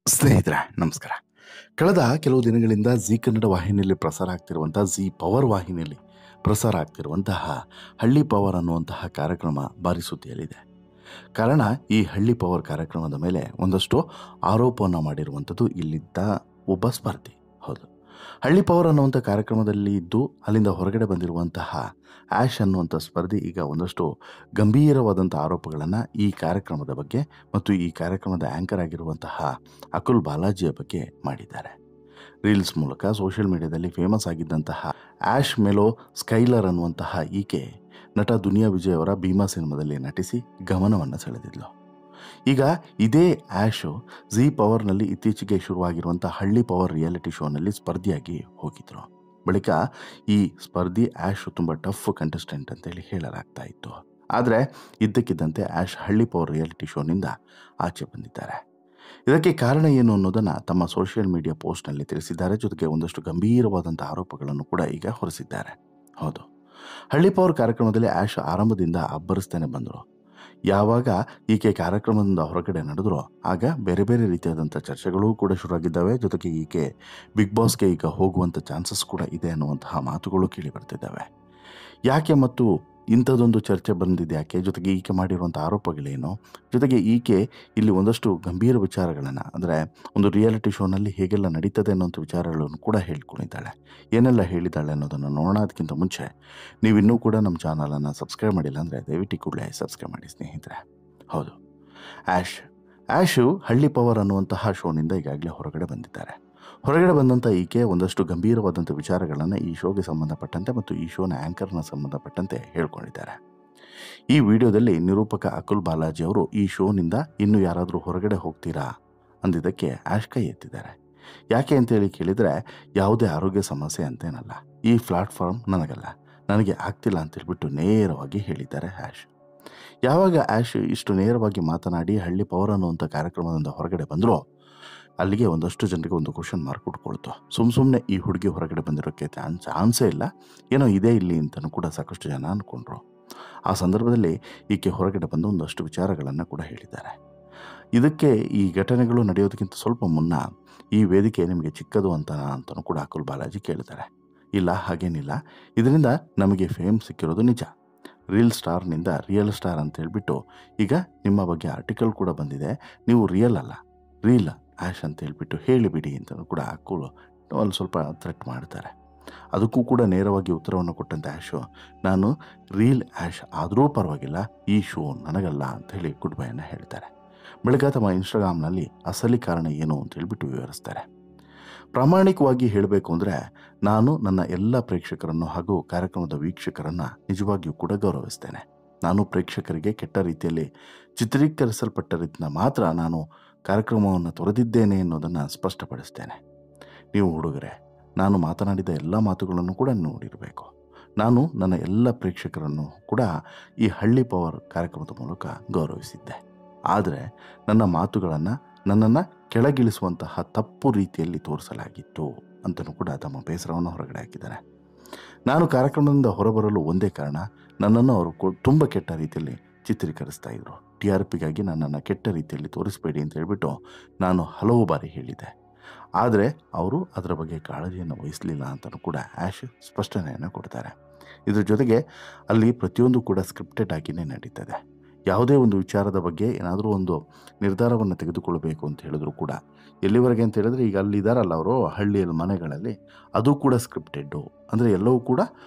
ಸ್ನೇಹಿತರೆ ನಮಸ್ಕಾರ. ಕಳೆದ ಕೆಲವು ದಿನಗಳಿಂದ ಜೀ ಕನ್ನಡ ವಾಹಿನಿಯಲ್ಲಿ ಪ್ರಸಾರ ಆಗ್ತಿರುವಂಥ ಜೀ ಪವರ್ ವಾಹಿನಿಯಲ್ಲಿ ಪ್ರಸಾರ ಆಗ್ತಿರುವಂತಹ ಹಳ್ಳಿ ಪವರ್ ಅನ್ನುವಂತಹ ಕಾರ್ಯಕ್ರಮ ಭಾರಿ ಸುದ್ದಿಯಲ್ಲಿದೆ. ಕಾರಣ ಈ ಹಳ್ಳಿ ಪವರ್ ಕಾರ್ಯಕ್ರಮದ ಮೇಲೆ ಒಂದಷ್ಟು ಆರೋಪವನ್ನು ಮಾಡಿರುವಂಥದ್ದು ಇಲ್ಲಿದ್ದ ಒಬ್ಬ ಸ್ಪರ್ಧಿ. ಹೌದು, ಹಳ್ಳಿ ಪವರ್ ಅನ್ನುವಂಥ ಕಾರ್ಯಕ್ರಮದಲ್ಲಿ ಇದ್ದು ಅಲ್ಲಿಂದ ಹೊರಗಡೆ ಬಂದಿರುವಂತಹ ಆ್ಯಶ್ ಅನ್ನುವಂಥ ಸ್ಪರ್ಧಿ ಈಗ ಒಂದಷ್ಟು ಗಂಭೀರವಾದಂಥ ಆರೋಪಗಳನ್ನು ಈ ಕಾರ್ಯಕ್ರಮದ ಬಗ್ಗೆ ಮತ್ತು ಈ ಕಾರ್ಯಕ್ರಮದ ಆ್ಯಂಕರ್ ಆಗಿರುವಂತಹ ಅಕುಲ್ ಬಾಲಾಜಿಯ ಬಗ್ಗೆ ಮಾಡಿದ್ದಾರೆ. ರೀಲ್ಸ್ ಮೂಲಕ ಸೋಷಿಯಲ್ ಮೀಡಿಯಾದಲ್ಲಿ ಫೇಮಸ್ ಆಗಿದ್ದಂತಹ ಆ್ಯಶ್ ಮೆಲೋ ಸ್ಕೈಲರ್ ಅನ್ನುವಂತಹ ಈಕೆ ನಟ ದುನಿಯಾ ವಿಜಯ್ ಅವರ ಭೀಮಾ ಸಿನಿಮಾದಲ್ಲಿ ನಟಿಸಿ ಗಮನವನ್ನು ಸೆಳೆದಿದ್ಲು. ಈಗ ಇದೇ ಆ್ಯಶು ಜೀ ಪವರ್ನಲ್ಲಿ ಇತ್ತೀಚೆಗೆ ಶುರುವಾಗಿರುವಂಥ ಹಳ್ಳಿ ಪವರ್ ರಿಯಾಲಿಟಿ ಶೋನಲ್ಲಿ ಸ್ಪರ್ಧಿಯಾಗಿ ಹೋಗಿದ್ರು. ಬಳಿಕ ಈ ಸ್ಪರ್ಧಿ ಆ್ಯಶ್ ತುಂಬ ಟಫ್ ಕಂಟೆಸ್ಟೆಂಟ್ ಅಂತೇಳಿ ಹೇಳಲಾಗ್ತಾ ಇತ್ತು. ಆದರೆ ಇದ್ದಕ್ಕಿದ್ದಂತೆ ಆ್ಯಶ್ ಹಳ್ಳಿ ಪವರ್ ರಿಯಾಲಿಟಿ ಶೋನಿಂದ ಆಚೆ ಬಂದಿದ್ದಾರೆ. ಇದಕ್ಕೆ ಕಾರಣ ಏನು ಅನ್ನೋದನ್ನು ತಮ್ಮ ಸೋಷಿಯಲ್ ಮೀಡಿಯಾ ಪೋಸ್ಟ್ನಲ್ಲಿ ತಿಳಿಸಿದ್ದಾರೆ. ಜೊತೆಗೆ ಒಂದಷ್ಟು ಗಂಭೀರವಾದಂಥ ಆರೋಪಗಳನ್ನು ಕೂಡ ಈಗ ಹೊರಿಸಿದ್ದಾರೆ. ಹೌದು, ಹಳ್ಳಿ ಪವರ್ ಕಾರ್ಯಕ್ರಮದಲ್ಲಿ ಆ್ಯಶ್ ಆರಂಭದಿಂದ ಅಬ್ಬರಿಸ್ತಾನೆ ಬಂದರು. ಯಾವಾಗ ಈಕೆ ಕಾರ್ಯಕ್ರಮದಿಂದ ಹೊರಗಡೆ ನಡೆದ್ರು ಆಗ ಬೇರೆ ಬೇರೆ ರೀತಿಯಾದಂಥ ಚರ್ಚೆಗಳು ಕೂಡ ಶುರುವಾಗಿದ್ದಾವೆ. ಜೊತೆಗೆ ಈಕೆ ಬಿಗ್ ಬಾಸ್ಗೆ ಈಗ ಹೋಗುವಂಥ ಚಾನ್ಸಸ್ ಕೂಡ ಇದೆ ಅನ್ನುವಂತಹ ಮಾತುಗಳು ಕೇಳಿ ಬರ್ತಿದ್ದಾವೆ. ಯಾಕೆ ಮತ್ತು ಇಂಥದ್ದೊಂದು ಚರ್ಚೆ ಬಂದಿದೆ ಯಾಕೆ, ಜೊತೆಗೆ ಈಕೆ ಮಾಡಿರುವಂಥ ಆರೋಪಗಳೇನು, ಜೊತೆಗೆ ಈಕೆ ಇಲ್ಲಿ ಒಂದಷ್ಟು ಗಂಭೀರ ವಿಚಾರಗಳನ್ನು ಅಂದರೆ ಒಂದು ರಿಯಾಲಿಟಿ ಶೋನಲ್ಲಿ ಹೇಗೆಲ್ಲ ನಡೀತದೆ ಅನ್ನೋಂಥ ವಿಚಾರಗಳನ್ನು ಕೂಡ ಹೇಳ್ಕೊಂಡಿದ್ದಾಳೆ. ಏನೆಲ್ಲ ಹೇಳಿದ್ದಾಳೆ ಅನ್ನೋದನ್ನು ನೋಡೋಣ. ಅದಕ್ಕಿಂತ ಮುಂಚೆ ನೀವಿನ್ನೂ ಕೂಡ ನಮ್ಮ ಚಾನಲನ್ನು ಸಬ್ಸ್ಕ್ರೈಬ್ ಮಾಡಿಲ್ಲ ಅಂದರೆ ದಯವಿಟ್ಟು ಕೂಡಲೇ ಸಬ್ಸ್ಕ್ರೈಬ್ ಮಾಡಿ ಸ್ನೇಹಿತರೆ. ಹೌದು, ಆ್ಯಶು ಹಳ್ಳಿ ಪವರ್ ಅನ್ನುವಂತಹ ಶೋನಿಂದ ಈಗಾಗಲೇ ಹೊರಗಡೆ ಬಂದಿದ್ದಾರೆ. ಹೊರಗಡೆ ಬಂದಂಥ ಈಕೆ ಒಂದಷ್ಟು ಗಂಭೀರವಾದಂಥ ವಿಚಾರಗಳನ್ನು ಈ ಶೋಗೆ ಸಂಬಂಧಪಟ್ಟಂತೆ ಮತ್ತು ಈ ಶೋನ ಆ್ಯಂಕರ್ನ ಸಂಬಂಧಪಟ್ಟಂತೆ ಹೇಳ್ಕೊಂಡಿದ್ದಾರೆ. ಈ ವಿಡಿಯೋದಲ್ಲಿ ನಿರೂಪಕ ಅಕುಲ್ ಬಾಲಾಜಿ ಅವರು ಈ ಶೋನಿಂದ ಇನ್ನೂ ಯಾರಾದರೂ ಹೊರಗಡೆ ಹೋಗ್ತೀರಾ ಅಂದಿದ್ದಕ್ಕೆ ಆ್ಯಶ್ ಕೈ ಎತ್ತಿದ್ದಾರೆ. ಯಾಕೆ ಅಂತೇಳಿ ಕೇಳಿದರೆ ಯಾವುದೇ ಆರೋಗ್ಯ ಸಮಸ್ಯೆ ಅಂತೇನಲ್ಲ, ಈ ಪ್ಲಾಟ್ಫಾರ್ಮ್ ನನಗಲ್ಲ, ನನಗೆ ಆಗ್ತಿಲ್ಲ ಅಂತೇಳ್ಬಿಟ್ಟು ನೇರವಾಗಿ ಹೇಳಿದ್ದಾರೆ ಆ್ಯಶ್. ಯಾವಾಗ ಆ್ಯಶ್ ಇಷ್ಟು ನೇರವಾಗಿ ಮಾತನಾಡಿ ಹಳ್ಳಿ ಪವರ್ ಅನ್ನುವಂಥ ಕಾರ್ಯಕ್ರಮದಿಂದ ಹೊರಗಡೆ ಬಂದರೂ ಅಲ್ಲಿಗೆ ಒಂದಷ್ಟು ಜನರಿಗೆ ಒಂದು ಕ್ವಶನ್ ಮಾರ್ಕ್ ಉಟ್ಕೊಳ್ತು. ಸುಮ್ಮನೆ ಈ ಹುಡುಗಿ ಹೊರಗಡೆ ಬಂದಿರೋಕ್ಕೆ ಚಾನ್ಸೇ ಇಲ್ಲ, ಏನೋ ಇದೆ ಇಲ್ಲಿ ಅಂತಲೂ ಕೂಡ ಸಾಕಷ್ಟು ಜನ ಅಂದ್ಕೊಂಡ್ರು. ಆ ಸಂದರ್ಭದಲ್ಲಿ ಈಕೆ ಹೊರಗಡೆ ಬಂದು ಒಂದಷ್ಟು ವಿಚಾರಗಳನ್ನು ಕೂಡ ಹೇಳಿದ್ದಾರೆ. ಇದಕ್ಕೆ ಈ ಘಟನೆಗಳು ನಡೆಯೋದಕ್ಕಿಂತ ಸ್ವಲ್ಪ ಮುನ್ನ ಈ ವೇದಿಕೆ ನಿಮಗೆ ಚಿಕ್ಕದು ಅಂತಲೂ ಕೂಡ ಅಕುಲ್ ಬಾಲಾಜಿ ಕೇಳಿದ್ದಾರೆ. ಇಲ್ಲ, ಹಾಗೇನಿಲ್ಲ, ಇದರಿಂದ ನಮಗೆ ಫೇಮ್ ಸಿಕ್ಕಿರೋದು ನಿಜ. ರೀಲ್ ಸ್ಟಾರ್ನಿಂದ ರಿಯಲ್ ಸ್ಟಾರ್ ಅಂತ ಹೇಳ್ಬಿಟ್ಟು ಈಗ ನಿಮ್ಮ ಬಗ್ಗೆ ಆರ್ಟಿಕಲ್ ಕೂಡ ಬಂದಿದೆ, ನೀವು ರಿಯಲ್ ಅಲ್ಲ ರೀಲ್ ಆ್ಯಶ್ ಅಂತ ಹೇಳ್ಬಿಟ್ಟು ಹೇಳಿಬಿಡಿ ಅಂತಲೂ ಕೂಡ ಅಕುಲ್ ಅಲ್ಲಿ ಸ್ವಲ್ಪ ಥ್ರೆಟ್ ಮಾಡ್ತಾರೆ. ಅದಕ್ಕೂ ಕೂಡ ನೇರವಾಗಿ ಉತ್ತರವನ್ನು ಕೊಟ್ಟಂತೆ ಆ್ಯಶು, ನಾನು ರೀಲ್ ಆ್ಯಶ್ ಆದರೂ ಪರವಾಗಿಲ್ಲ, ಈ ಶೋ ನನಗಲ್ಲ ಅಂತ ಹೇಳಿ ಗುಡ್ ಬೈಯನ್ನು ಹೇಳ್ತಾರೆ. ಬಳಿಕ ತಮ್ಮ ಇನ್ಸ್ಟಾಗ್ರಾಮ್ನಲ್ಲಿ ಅಸಲಿ ಕಾರಣ ಏನು ಅಂತ ಹೇಳ್ಬಿಟ್ಟು ವಿವರಿಸ್ತಾರೆ. ಪ್ರಾಮಾಣಿಕವಾಗಿ ಹೇಳಬೇಕು ಅಂದರೆ ನಾನು ನನ್ನ ಎಲ್ಲ ಪ್ರೇಕ್ಷಕರನ್ನು ಹಾಗೂ ಕಾರ್ಯಕ್ರಮದ ವೀಕ್ಷಕರನ್ನು ನಿಜವಾಗಿಯೂ ಕೂಡ ಗೌರವಿಸ್ತೇನೆ. ನಾನು ಪ್ರೇಕ್ಷಕರಿಗೆ ಕೆಟ್ಟ ರೀತಿಯಲ್ಲಿ ಚಿತ್ರೀಕರಿಸಲ್ಪಟ್ಟ ರೀತಿಯ ಮಾತ್ರ ನಾನು ಕಾರ್ಯಕ್ರಮವನ್ನು ತೊರೆದಿದ್ದೇನೆ ಅನ್ನೋದನ್ನು ಸ್ಪಷ್ಟಪಡಿಸ್ತೇನೆ. ನೀವು ಹುಡುಗರೆ, ನಾನು ಮಾತನಾಡಿದ ಎಲ್ಲ ಮಾತುಗಳನ್ನು ಕೂಡ ನೋಡಿರಬೇಕು. ನಾನು ನನ್ನ ಎಲ್ಲ ಪ್ರೇಕ್ಷಕರನ್ನು ಕೂಡ ಈ ಹಳ್ಳಿ ಪವರ್ ಕಾರ್ಯಕ್ರಮದ ಮೂಲಕ ಗೌರವಿಸಿದ್ದೆ. ಆದರೆ ನನ್ನ ಮಾತುಗಳನ್ನು ನನ್ನನ್ನು ಕೆಳಗಿಳಿಸುವಂತಹ ತಪ್ಪು ರೀತಿಯಲ್ಲಿ ತೋರಿಸಲಾಗಿತ್ತು ಅಂತಲೂ ಕೂಡ ತಮ್ಮ ಬೇಸರವನ್ನು ಹೊರಗಡೆ ಹಾಕಿದ್ದಾರೆ. ನಾನು ಕಾರ್ಯಕ್ರಮದಿಂದ ಹೊರಬರಲು ಒಂದೇ ಕಾರಣ, ನನ್ನನ್ನು ಅವರು ತುಂಬ ಕೆಟ್ಟ ರೀತಿಯಲ್ಲಿ ಚಿತ್ರೀಕರಿಸ್ತಾ ಇದ್ರು. TRPಗಾಗಿ ನನ್ನನ್ನು ಕೆಟ್ಟ ರೀತಿಯಲ್ಲಿ ತೋರಿಸಬೇಡಿ ಅಂತ ಹೇಳ್ಬಿಟ್ಟು ನಾನು ಹಲವು ಬಾರಿ ಹೇಳಿದ್ದೆ. ಆದರೆ ಅವರು ಅದರ ಬಗ್ಗೆ ಕಾಳಜಿಯನ್ನು ವಹಿಸಲಿಲ್ಲ ಅಂತಲೂ ಕೂಡ ಆ್ಯಶ್ ಸ್ಪಷ್ಟನೆಯನ್ನು ಕೊಡ್ತಾರೆ. ಇದ್ರ ಜೊತೆಗೆ ಅಲ್ಲಿ ಪ್ರತಿಯೊಂದು ಕೂಡ ಸ್ಕ್ರಿಪ್ಟೆಡ್ ಆಗಿಯೇ ನಡೀತದೆ. ಯಾವುದೇ ಒಂದು ವಿಚಾರದ ಬಗ್ಗೆ ಏನಾದರೂ ಒಂದು ನಿರ್ಧಾರವನ್ನು ತೆಗೆದುಕೊಳ್ಬೇಕು ಅಂತ ಹೇಳಿದ್ರು ಕೂಡ, ಎಲ್ಲಿವರೆಗೆ ಅಂತ ಹೇಳಿದ್ರೆ ಈಗ ಅಲ್ಲಿದ್ದಾರಲ್ಲ ಅವರು ಹಳ್ಳಿಯಲ್ಲಿ ಮನೆಗಳಲ್ಲಿ, ಅದು ಕೂಡ ಸ್ಕ್ರಿಪ್ಟೆಡ್ಡು. ಅಂದರೆ ಎಲ್ಲವೂ ಕೂಡ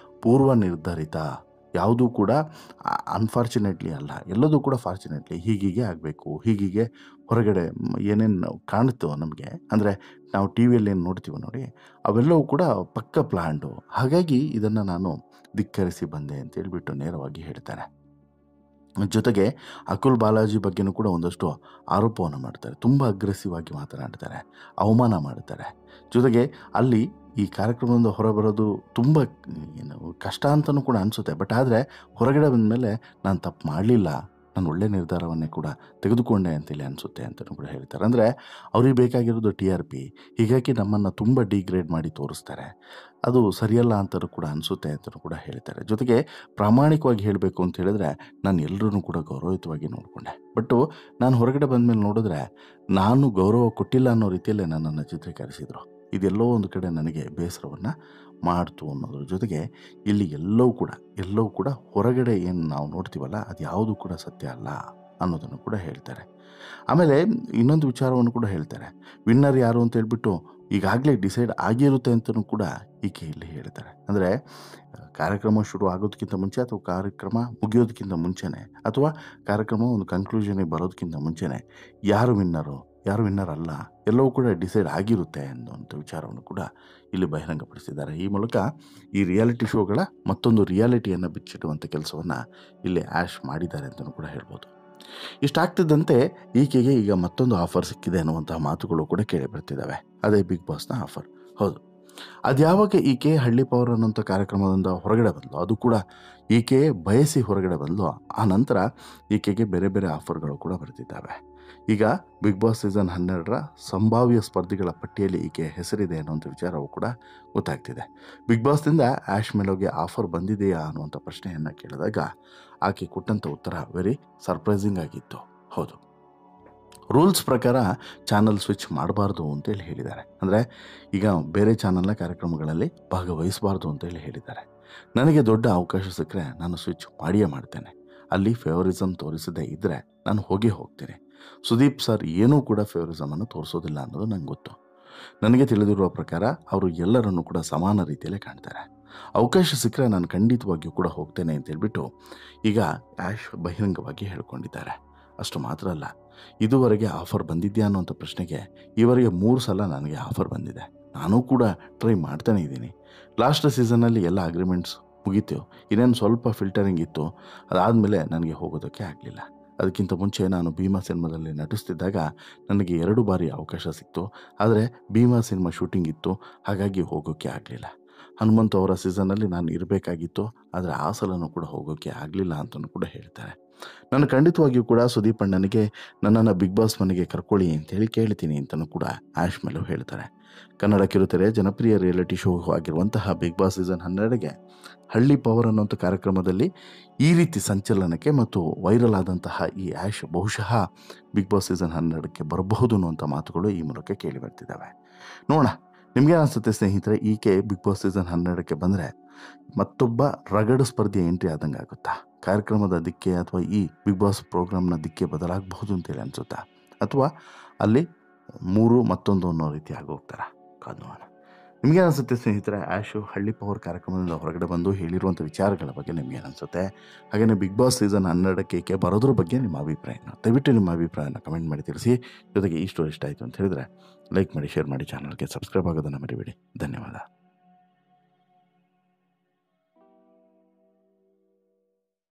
ಪೂರ್ವ ನಿರ್ಧರಿತ, ಯಾವುದೂ ಕೂಡ ಅನ್ಫಾರ್ಚುನೇಟ್ಲಿ ಅಲ್ಲ, ಎಲ್ಲದೂ ಕೂಡ ಫಾರ್ಚುನೇಟ್ಲಿ ಹೀಗೀಗೆ ಆಗಬೇಕು, ಹೀಗೀಗೆ ಹೊರಗಡೆ ಏನೇನು ಕಾಣುತ್ತೋ ನಮಗೆ, ಅಂದರೆ ನಾವು ಟಿ ವಿಯಲ್ಲಿ ಏನು ನೋಡ್ತೀವೋ ನೋಡಿ, ಅವೆಲ್ಲವೂ ಕೂಡ ಪಕ್ಕ ಪ್ಲ್ಯಾಂಡು. ಹಾಗಾಗಿ ಇದನ್ನು ನಾನು ಧಿಕ್ಕರಿಸಿ ಬಂದೆ ಅಂತ ಹೇಳ್ಬಿಟ್ಟು ನೇರವಾಗಿ ಹೇಳ್ತಾರೆ. ಜೊತೆಗೆ ಅಕುಲ್ ಬಾಲಾಜಿ ಬಗ್ಗೆನೂ ಕೂಡ ಒಂದಷ್ಟು ಆರೋಪವನ್ನು ಮಾಡ್ತಾರೆ. ತುಂಬ ಅಗ್ರೆಸಿವ್ ಆಗಿ ಮಾತನಾಡ್ತಾರೆ, ಅವಮಾನ ಮಾಡ್ತಾರೆ. ಜೊತೆಗೆ ಅಲ್ಲಿ ಈ ಕಾರ್ಯಕ್ರಮದಿಂದ ಹೊರಬರೋದು ತುಂಬ ಕಷ್ಟ ಅಂತಲೂ ಕೂಡ ಅನಿಸುತ್ತೆ. ಬಟ್ ಆದರೆ ಹೊರಗಡೆ ಬಂದಮೇಲೆ ನಾನು ತಪ್ಪು ಮಾಡಲಿಲ್ಲ, ನಾನು ಒಳ್ಳೆ ನಿರ್ಧಾರವನ್ನೇ ಕೂಡ ತೆಗೆದುಕೊಂಡೆ ಅಂತೇಳಿ ಅನಿಸುತ್ತೆ ಅಂತಲೂ ಕೂಡ ಹೇಳ್ತಾರೆ. ಅಂದರೆ ಅವ್ರಿಗೆ ಬೇಕಾಗಿರೋದು TRP. ಹೀಗಾಗಿ ನಮ್ಮನ್ನು ತುಂಬ ಡಿಗ್ರೇಡ್ ಮಾಡಿ ತೋರಿಸ್ತಾರೆ. ಅದು ಸರಿಯಲ್ಲ ಅಂತಲೂ ಕೂಡ ಅನಿಸುತ್ತೆ ಅಂತಲೂ ಕೂಡ ಹೇಳ್ತಾರೆ. ಜೊತೆಗೆ ಪ್ರಾಮಾಣಿಕವಾಗಿ ಹೇಳಬೇಕು ಅಂತ ಹೇಳಿದ್ರೆ ನಾನು ಎಲ್ಲರೂ ಕೂಡ ಗೌರವಯುತವಾಗಿ ನೋಡಿಕೊಂಡೆ. ಬಟ್ಟು ನಾನು ಹೊರಗಡೆ ಬಂದಮೇಲೆ ನೋಡಿದ್ರೆ ನಾನು ಗೌರವ ಕೊಟ್ಟಿಲ್ಲ ಅನ್ನೋ ರೀತಿಯಲ್ಲೇ ನನ್ನನ್ನು ಚಿತ್ರೀಕರಿಸಿದರು. ಇದೆಲ್ಲೋ ಒಂದು ಕಡೆ ನನಗೆ ಬೇಸರವನ್ನು ಮಾಡ್ತು ಅನ್ನೋದ್ರ ಜೊತೆಗೆ ಇಲ್ಲಿ ಎಲ್ಲವೂ ಕೂಡ ಹೊರಗಡೆ ಏನು ನಾವು ನೋಡ್ತೀವಲ್ಲ ಅದು ಯಾವುದೂ ಕೂಡ ಸತ್ಯ ಅಲ್ಲ ಅನ್ನೋದನ್ನು ಕೂಡ ಹೇಳ್ತಾರೆ. ಆಮೇಲೆ ಇನ್ನೊಂದು ವಿಚಾರವನ್ನು ಕೂಡ ಹೇಳ್ತಾರೆ. ವಿನ್ನರ್ ಯಾರು ಅಂತ ಹೇಳ್ಬಿಟ್ಟು ಈಗಾಗಲೇ ಡಿಸೈಡ್ ಆಗಿರುತ್ತೆ ಅಂತಲೂ ಕೂಡ ಈಕೆ ಇಲ್ಲಿ ಹೇಳ್ತಾರೆ. ಅಂದರೆ ಕಾರ್ಯಕ್ರಮ ಶುರು ಆಗೋದಕ್ಕಿಂತ ಮುಂಚೆ ಅಥವಾ ಕಾರ್ಯಕ್ರಮ ಮುಗಿಯೋದಕ್ಕಿಂತ ಮುಂಚೆನೇ ಅಥವಾ ಕಾರ್ಯಕ್ರಮ ಒಂದು ಕನ್ಕ್ಲೂಷನಿಗೆ ಬರೋದಕ್ಕಿಂತ ಮುಂಚೆನೇ ಯಾರು ವಿನ್ನರ್ ಅಲ್ಲ ಎಲ್ಲವೂ ಕೂಡ ಡಿಸೈಡ್ ಆಗಿರುತ್ತೆ ಅನ್ನುವಂಥ ವಿಚಾರವನ್ನು ಕೂಡ ಇಲ್ಲಿ ಬಹಿರಂಗಪಡಿಸಿದ್ದಾರೆ. ಈ ಮೂಲಕ ಈ ರಿಯಾಲಿಟಿ ಶೋಗಳ ಮತ್ತೊಂದು ರಿಯಾಲಿಟಿಯನ್ನು ಬಿಚ್ಚಿಡುವಂಥ ಕೆಲಸವನ್ನು ಇಲ್ಲಿ ಆ್ಯಶ್ ಮಾಡಿದ್ದಾರೆ ಅಂತಲೂ ಕೂಡ ಹೇಳ್ಬೋದು. ಇಷ್ಟಾಗ್ತಿದ್ದಂತೆ ಈಕೆಗೆ ಈಗ ಮತ್ತೊಂದು ಆಫರ್ ಸಿಕ್ಕಿದೆ ಅನ್ನುವಂತಹ ಮಾತುಗಳು ಕೂಡ ಕೇಳಿ ಬರ್ತಿದ್ದಾವೆ. ಅದೇ ಬಿಗ್ ಬಾಸ್ನ ಆಫರ್. ಹೌದು, ಅದು ಯಾವಾಗ ಈಕೆ ಹಳ್ಳಿ ಪವರ್ ಅನ್ನೋಂಥ ಕಾರ್ಯಕ್ರಮದಿಂದ ಹೊರಗಡೆ ಬಂದಳು, ಅದು ಕೂಡ ಈಕೆ ಬಯಸಿ ಹೊರಗಡೆ ಬಂದಳು, ಆ ನಂತರ ಈಕೆಗೆ ಬೇರೆ ಬೇರೆ ಆಫರ್ಗಳು ಕೂಡ ಬರ್ತಿದ್ದಾವೆ. ಈಗ ಬಿಗ್ ಬಾಸ್ ಸೀಸನ್ 12ರ ಸಂಭಾವ್ಯ ಸ್ಪರ್ಧಿಗಳ ಪಟ್ಟಿಯಲ್ಲಿ ಈಕೆ ಹೆಸರಿದೆ ಅನ್ನುವಂಥ ವಿಚಾರವೂ ಕೂಡ ಗೊತ್ತಾಗ್ತಿದೆ. ಬಿಗ್ ಬಾಸ್ನಿಂದ ಆ್ಯಶ್ ಮೆಲೋಗೆ ಆಫರ್ ಬಂದಿದೆಯಾ ಅನ್ನುವಂಥ ಪ್ರಶ್ನೆಯನ್ನು ಕೇಳಿದಾಗ ಆಕೆ ಕೊಟ್ಟಂಥ ಉತ್ತರ ವೆರಿ ಸರ್ಪ್ರೈಸಿಂಗ್ ಆಗಿತ್ತು. ಹೌದು, ರೂಲ್ಸ್ ಪ್ರಕಾರ ಚಾನಲ್ ಸ್ವಿಚ್ ಮಾಡಬಾರ್ದು ಅಂತೇಳಿ ಹೇಳಿದ್ದಾರೆ. ಅಂದರೆ ಈಗ ಬೇರೆ ಚಾನಲ್ನ ಕಾರ್ಯಕ್ರಮಗಳಲ್ಲಿ ಭಾಗವಹಿಸಬಾರ್ದು ಅಂತೇಳಿ ಹೇಳಿದ್ದಾರೆ. ನನಗೆ ದೊಡ್ಡ ಅವಕಾಶ ಸಿಕ್ಕರೆ ನಾನು ಸ್ವಿಚ್ ಮಾಡಿಯೇ ಮಾಡ್ತೇನೆ. ಅಲ್ಲಿ ಫೇವರಿಸಮ್ ತೋರಿಸದೇ ಇದ್ದರೆ ನಾನು ಹೋಗ್ತೀನಿ. ಸುದೀಪ್ ಸರ್ ಏನೂ ಕೂಡ ಫೇವರಿಸಮನ್ನು ತೋರಿಸೋದಿಲ್ಲ ಅನ್ನೋದು ನಂಗೆ ಗೊತ್ತು. ನನಗೆ ತಿಳಿದಿರುವ ಪ್ರಕಾರ ಅವರು ಎಲ್ಲರನ್ನೂ ಕೂಡ ಸಮಾನ ರೀತಿಯಲ್ಲೇ ಕಾಣ್ತಾರೆ. ಅವಕಾಶ ಸಿಕ್ಕರೆ ನಾನು ಖಂಡಿತವಾಗಿಯೂ ಕೂಡ ಹೋಗ್ತೇನೆ ಅಂತ ಹೇಳ್ಬಿಟ್ಟು ಈಗ ಆ್ಯಶ್ ಬಹಿರಂಗವಾಗಿ ಹೇಳ್ಕೊಂಡಿದ್ದಾರೆ. ಅಷ್ಟು ಮಾತ್ರ ಅಲ್ಲ, ಇದುವರೆಗೆ ಆಫರ್ ಬಂದಿದೆಯಾ ಅನ್ನೋಂಥ ಪ್ರಶ್ನೆಗೆ ಈವರೆಗೆ 3 ಸಲ ನನಗೆ ಆಫರ್ ಬಂದಿದೆ. ನಾನೂ ಕೂಡ ಟ್ರೈ ಮಾಡ್ತಾನೆ ಇದ್ದೀನಿ. ಲಾಸ್ಟ್ ಸೀಸನ್ನಲ್ಲಿ ಎಲ್ಲ ಅಗ್ರಿಮೆಂಟ್ಸ್ ಮುಗೀತು, ಇನ್ನೇನು ಸ್ವಲ್ಪ ಫಿಲ್ಟರಿಂಗ್ ಇತ್ತು. ಅದಾದಮೇಲೆ ನನಗೆ ಹೋಗೋದಕ್ಕೆ ಆಗಲಿಲ್ಲ. ಅದಕ್ಕಿಂತ ಮುಂಚೆ ನಾನು ಭೀಮಾ ಸಿನಿಮಾದಲ್ಲಿ ನಟಿಸ್ತಿದ್ದಾಗ ನನಗೆ 2 ಬಾರಿ ಅವಕಾಶ ಸಿಕ್ತು. ಆದರೆ ಭೀಮಾ ಸಿನಿಮಾ ಶೂಟಿಂಗ್ ಇತ್ತು, ಹಾಗಾಗಿ ಹೋಗೋಕ್ಕೆ ಆಗಲಿಲ್ಲ. ಹನುಮಂತ್ ಅವರ ಸೀಸನ್ನಲ್ಲಿ ನಾನು ಇರಬೇಕಾಗಿತ್ತು, ಆದರೆ ಆ ಸಲನೂ ಕೂಡ ಹೋಗೋಕ್ಕೆ ಆಗಲಿಲ್ಲ ಅಂತಲೂ ಕೂಡ ಹೇಳ್ತಾರೆ. ನಾನು ಖಂಡಿತವಾಗಿಯೂ ಕೂಡ ಸುದೀಪ್ ಅಣ್ಣನಿಗೆ ನನ್ನನ್ನು ಬಿಗ್ ಬಾಸ್ ಮನೆಗೆ ಕರ್ಕೊಳ್ಳಿ ಅಂತೇಳಿ ಕೇಳ್ತೀನಿ ಅಂತಲೂ ಕೂಡ ಆ್ಯಶ್ ಮೇಲೂ ಹೇಳ್ತಾರೆ. ಕನ್ನಡ ಕಿರುತೆರೆ ಜನಪ್ರಿಯ ರಿಯಾಲಿಟಿ ಶೋ ಆಗಿರುವಂತಹ ಬಿಗ್ ಬಾಸ್ ಸೀಸನ್ 12ಗೆ ಹಳ್ಳಿ ಪವರ್ ಅನ್ನೋಂಥ ಕಾರ್ಯಕ್ರಮದಲ್ಲಿ ಈ ರೀತಿ ಸಂಚಲನಕ್ಕೆ ಮತ್ತು ವೈರಲ್ ಆದಂತಹ ಈ ಆ್ಯಶ್ ಬಹುಶಃ ಬಿಗ್ ಬಾಸ್ ಸೀಸನ್ 12ಕ್ಕೆ ಬರಬಹುದು ಅನ್ನುವಂಥ ಮಾತುಗಳು ಈ ಮೂಲಕ ಕೇಳಿ ಬರ್ತಿದ್ದಾವೆ. ನೋಡೋಣ, ನಿಮಗೆ ಅನಿಸುತ್ತೆ ಸ್ನೇಹಿತರೆ, ಈಕೆ ಬಿಗ್ ಬಾಸ್ ಸೀಸನ್ 12ಕ್ಕೆ ಬಂದರೆ ಮತ್ತೊಬ್ಬ ರಗಡು ಸ್ಪರ್ಧೆಯ ಎಂಟ್ರಿ ಆದಂಗೆ ಆಗುತ್ತಾ? ಕಾರ್ಯಕ್ರಮದ ದಿಕ್ಕೆ ಅಥವಾ ಈ ಬಿಗ್ ಬಾಸ್ ಪ್ರೋಗ್ರಾಮ್ನ ದಿಕ್ಕೆ ಬದಲಾಗಬಹುದು ಅಂತೇಳಿ ಅನಿಸುತ್ತಾ? ಅಥವಾ ಅಲ್ಲಿ 3 ಮತ್ತೊಂದು ಅನ್ನೋ ರೀತಿ ಆಗೋಗ್ತಾರಾ? ಕಾದು ನೋಡೋಣ. ನಿಮಗೆ ಅನಿಸುತ್ತೆ ಸ್ನೇಹಿತರೆ, ಆ್ಯಶು ಹಳ್ಳಿ ಪವರ್ ಕಾರ್ಯಕ್ರಮದಿಂದ ಹೊರಗಡೆ ಬಂದು ಹೇಳಿರುವಂಥ ವಿಚಾರಗಳ ಬಗ್ಗೆ ನಿಮಗೆ ಅನಿಸುತ್ತೆ? ಹಾಗೆಯೇ ಬಿಗ್ ಬಾಸ್ ಸೀಸನ್ 12ಕ್ಕೆ ಏಕೆ ಬರೋದ್ರ ಬಗ್ಗೆ ನಿಮ್ಮ ಅಭಿಪ್ರಾಯನ ದಯವಿಟ್ಟು ನಿಮ್ಮ ಅಭಿಪ್ರಾಯನ ಕಮೆಂಟ್ ಮಾಡಿ ತಿಳಿಸಿ. ಜೊತೆಗೆ ಈ ಸ್ಟೋರಿ ಇಷ್ಟ ಆಯಿತು ಅಂತ ಹೇಳಿದರೆ ಲೈಕ್ ಮಾಡಿ, ಶೇರ್ ಮಾಡಿ, ಚಾನಲ್ಗೆ ಸಬ್ಸ್ಕ್ರೈಬ್ ಆಗೋದನ್ನು ಮರಿಬೇಡಿ. ಧನ್ಯವಾದ.